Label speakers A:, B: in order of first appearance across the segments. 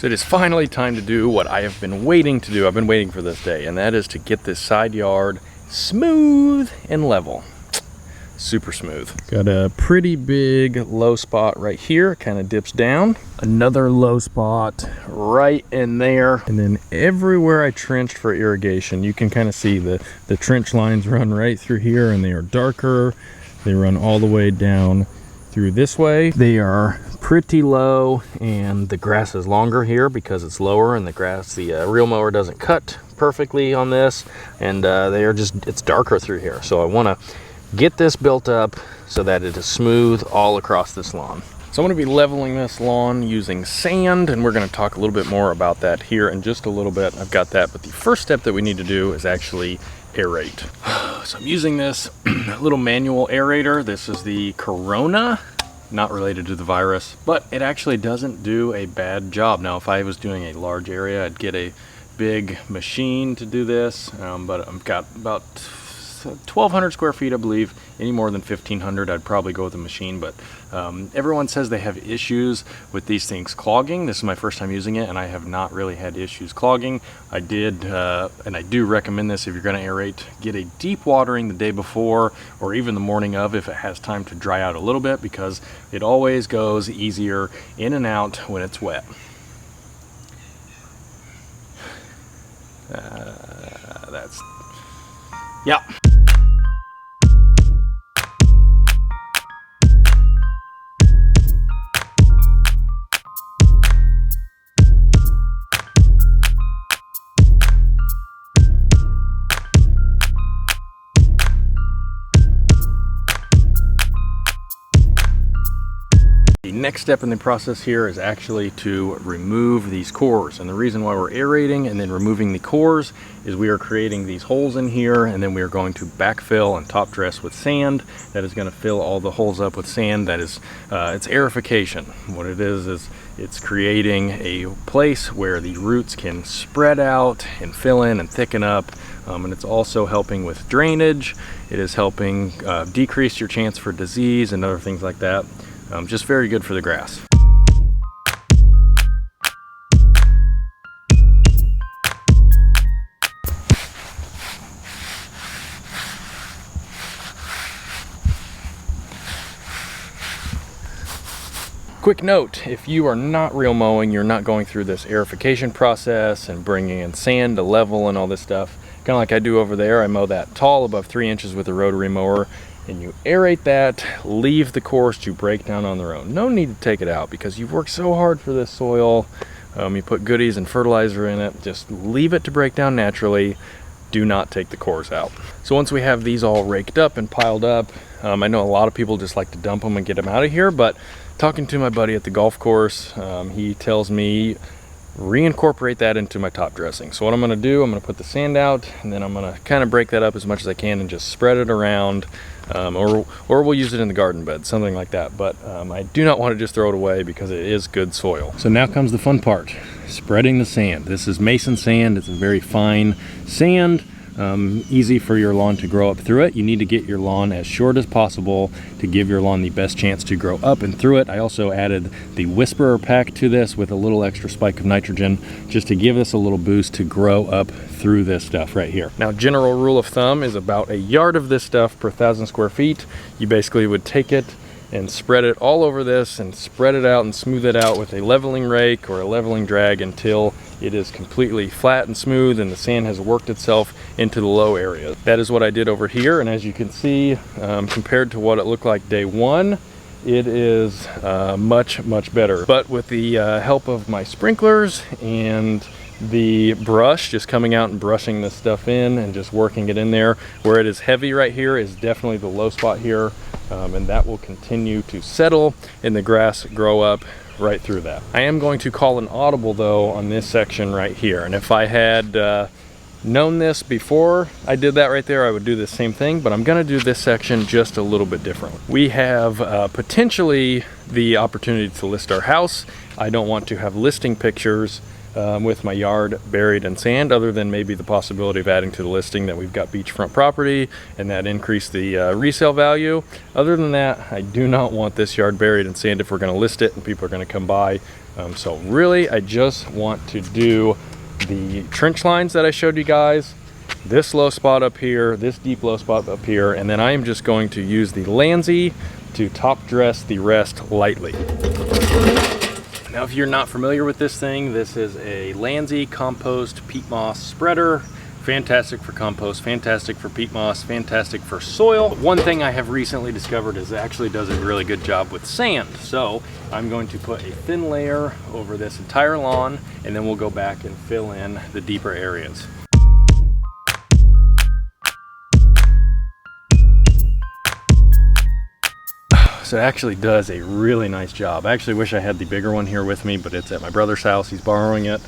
A: So it is finally time to do what I have been waiting to do. I've been waiting for this day, and that is to get this side yard smooth and level. Super smooth. Got a pretty big low spot right here, kind of dips down. Another low spot right in there. And then everywhere I trenched for irrigation, you can kind of see the trench lines run right through here, and they are darker. They run all the way down through this way. They are pretty low, and the grass is longer here because it's lower, and the reel mower doesn't cut perfectly on this, and it's darker through here. So I want to get this built up so that it is smooth all across this lawn. So I'm going to be leveling this lawn using sand, and we're going to talk a little bit more about that here in just a little bit. I've got that, but the first step that we need to do is actually aerate. So I'm using this little manual aerator. This is the Corona, not related to the virus, but it actually doesn't do a bad job. Now, if I was doing a large area, I'd get a big machine to do this, but I've got about 1,200 square feet, I believe. Any more than 1,500, I'd probably go with a machine, but everyone says they have issues with these things clogging. This is my first time using it, and I have not really had issues clogging. I did, and I do recommend this if you're going to aerate. Get a deep watering the day before, or even the morning of if it has time to dry out a little bit, because it always goes easier in and out when it's wet. Yeah. The next step in the process here is actually to remove these cores, and the reason why we're aerating and then removing the cores is we are creating these holes in here, and then we are going to backfill and top dress with sand. That is going to fill all the holes up with sand. That is it's aerification. What it is it's creating a place where the roots can spread out and fill in and thicken up, and it's also helping with drainage. It is helping decrease your chance for disease and other things like that. Just very good for the grass. Quick note, if you are not reel mowing, you're not going through this aerification process and bringing in sand to level and all this stuff, kind of like I do over there. I mow that tall above 3 inches with a rotary mower, and you aerate that, leave the cores to break down on their own. No need to take it out because you've worked so hard for this soil. You put goodies and fertilizer in it. Just leave it to break down naturally. Do not take the cores out. So once we have these all raked up and piled up, I know a lot of people just like to dump them and get them out of here, but talking to my buddy at the golf course, he tells me reincorporate that into my top dressing. So what I'm going to do, I'm going to put the sand out, and then I'm going to kind of break that up as much as I can and just spread it around, or we'll use it in the garden bed, something like that. But I do not want to just throw it away because it is good soil. So now comes the fun part, spreading the sand. This is mason sand. It's a very fine sand. Easy for your lawn to grow up through it. You need to get your lawn as short as possible to give your lawn the best chance to grow up and through it. I also added the Whisperer pack to this with a little extra spike of nitrogen just to give this a little boost to grow up through this stuff right here. Now, general rule of thumb is about a yard of this stuff per 1,000 square feet. You basically would take it and spread it all over this and spread it out and smooth it out with a leveling rake or a leveling drag until it is completely flat and smooth and the sand has worked itself into the low area. That is what I did over here, and as you can see, compared to what it looked like day one, it is much better. But with the help of my sprinklers and the brush, just coming out and brushing this stuff in and just working it in there, where it is heavy right here is definitely the low spot here, and that will continue to settle and the grass grow up right through that. I am going to call an audible though on this section right here, and if I had known this before I did that right there, I would do the same thing, but I'm going to do this section just a little bit different. We have potentially the opportunity to list our house. I don't want to have listing pictures with my yard buried in sand, other than maybe the possibility of adding to the listing that we've got beachfront property and that increase the resale value. Other than that, I do not want this yard buried in sand if we're going to list it and people are going to come by. So really, I just want to do the trench lines that I showed you guys, this low spot up here, this deep low spot up here, and then I am just going to use the Landsy to top dress the rest lightly. Now, if you're not familiar with this thing, this is a Landsy compost peat moss spreader. Fantastic for compost, fantastic for peat moss, fantastic for soil. One thing I have recently discovered is it actually does a really good job with sand. So I'm going to put a thin layer over this entire lawn, and then we'll go back and fill in the deeper areas. So it actually does a really nice job. I actually wish I had the bigger one here with me, but it's at my brother's house. He's borrowing it.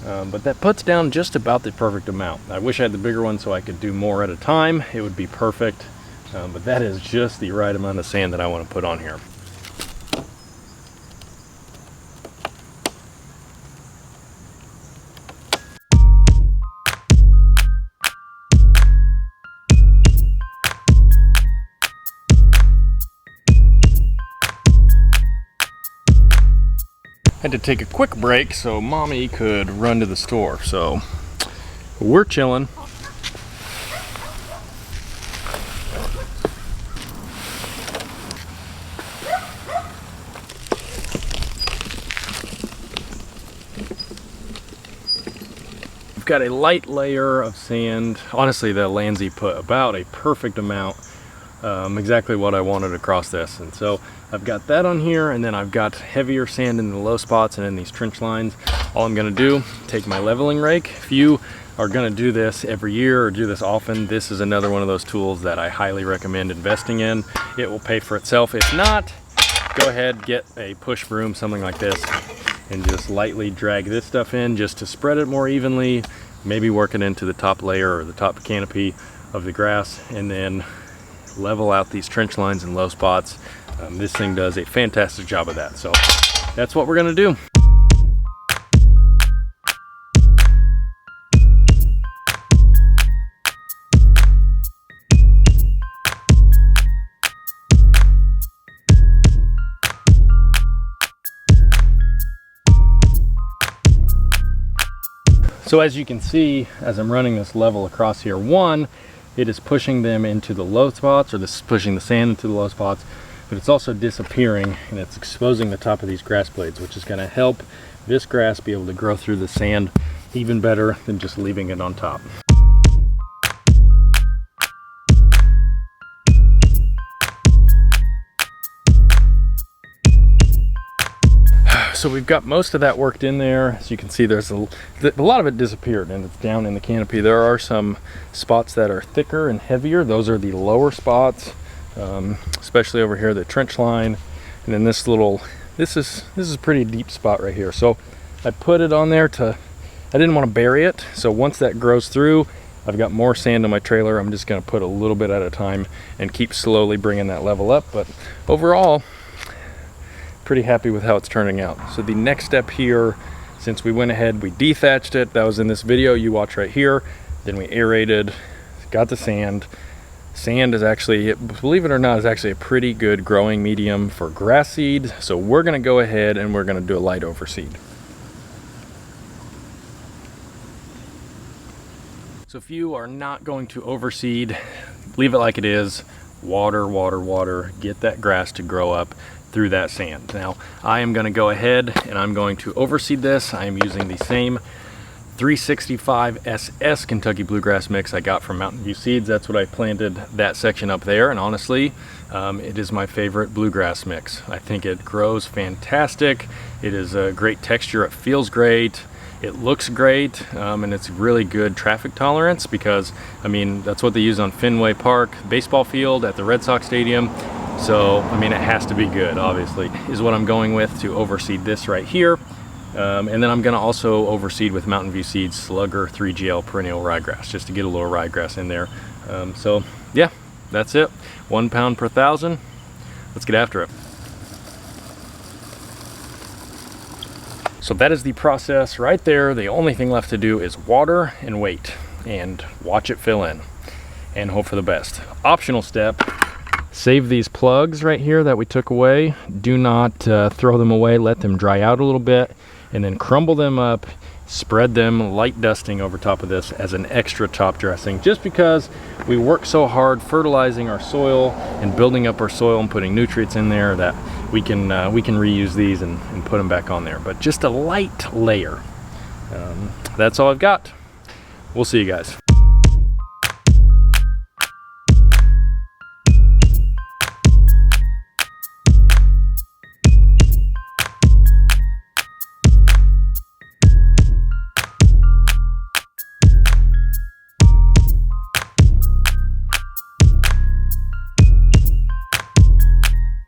A: But that puts down just about the perfect amount. I wish I had the bigger one so I could do more at a time. It would be perfect. But that is just the right amount of sand that I want to put on here. Had to take a quick break so mommy could run to the store. So we're chilling. We've got a light layer of sand. Honestly, the Landsy put about a perfect amount, exactly what I wanted across this. And so I've got that on here, and then I've got heavier sand in the low spots and in these trench lines. All I'm gonna do, take my leveling rake. If you are gonna do this every year or do this often, this is another one of those tools that I highly recommend investing in. It will pay for itself. If not, go ahead, get a push broom, something like this, and just lightly drag this stuff in just to spread it more evenly, maybe work it into the top layer or the top canopy of the grass, and then level out these trench lines and low spots. This thing does a fantastic job of that. So that's what we're gonna do. So as you can see, as I'm running this level across here, one, it is pushing them into the low spots, or this is pushing the sand into the low spots, but it's also disappearing and it's exposing the top of these grass blades, which is going to help this grass be able to grow through the sand even better than just leaving it on top. So we've got most of that worked in there. As you can see, there's a lot of it disappeared and it's down in the canopy. There are some spots that are thicker and heavier. Those are the lower spots, especially over here, the trench line. And then this is a pretty deep spot right here. So I put it on there I didn't want to bury it. So once that grows through, I've got more sand on my trailer. I'm just gonna put a little bit at a time and keep slowly bringing that level up. But overall, pretty happy with how it's turning out. So the next step here, since we went ahead, we dethatched it. That was in this video you watch right here. Then we aerated, got the sand. Sand is actually, believe it or not, is actually a pretty good growing medium for grass seed. So we're gonna go ahead and we're gonna do a light overseed. So if you are not going to overseed, leave it like it is. Water, water, water, get that grass to grow up through that sand. Now I am going to go ahead and I'm going to overseed this. I am using the same 365 SS Kentucky Bluegrass mix I got from Mountain View Seeds. That's what I planted that section up there, and honestly it is my favorite bluegrass mix. I think it grows fantastic. It is a great texture, it feels great, it looks great, and it's really good traffic tolerance, because I mean that's what they use on Fenway Park baseball field at the Red Sox Stadium. So, I mean, it has to be good, obviously, is what I'm going with to overseed this right here. And then I'm going to also overseed with Mountain View Seeds Slugger 3GL perennial ryegrass, just to get a little ryegrass in there. So, yeah, that's it. 1 pound per 1,000. Let's get after it. So that is the process right there. The only thing left to do is water and wait and watch it fill in and hope for the best. Optional step, save these plugs right here that we took away. Do not throw them away, let them dry out a little bit, and then crumble them up, spread them light dusting over top of this as an extra top dressing, just because we work so hard fertilizing our soil and building up our soil and putting nutrients in there that we can reuse these and put them back on there. But just a light layer. That's all I've got. We'll see you guys.